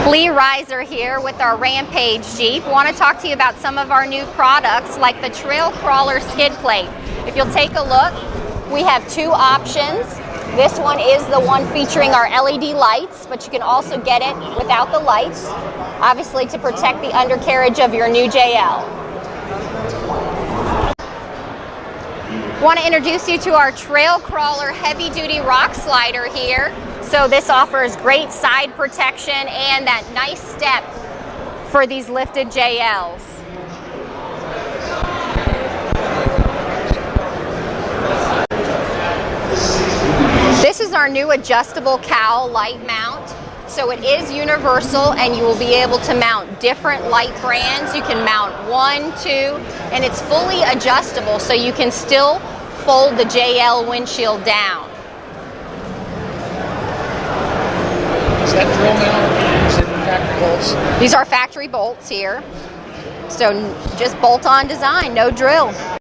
Lee Riser here with our Rampage Jeep. Want to talk to you about some of our new products like the TrailCrawler Skid Plate. If you'll take a look, we have two options. This one is the one featuring our LED lights, but you can also get it without the lights, obviously to protect the undercarriage of your new JL. Want to introduce you to our TrailCrawler heavy duty rock slider here. So this offers great side protection and that nice step for these lifted JLs. This is our new adjustable cowl light mount. So it is universal and you will be able to mount different light brands. You can mount 1, 2, and it's fully adjustable so you can still fold the JL windshield down. Is that drill mount? Is it factory bolts? These are factory bolts here. So just bolt-on design, no drill.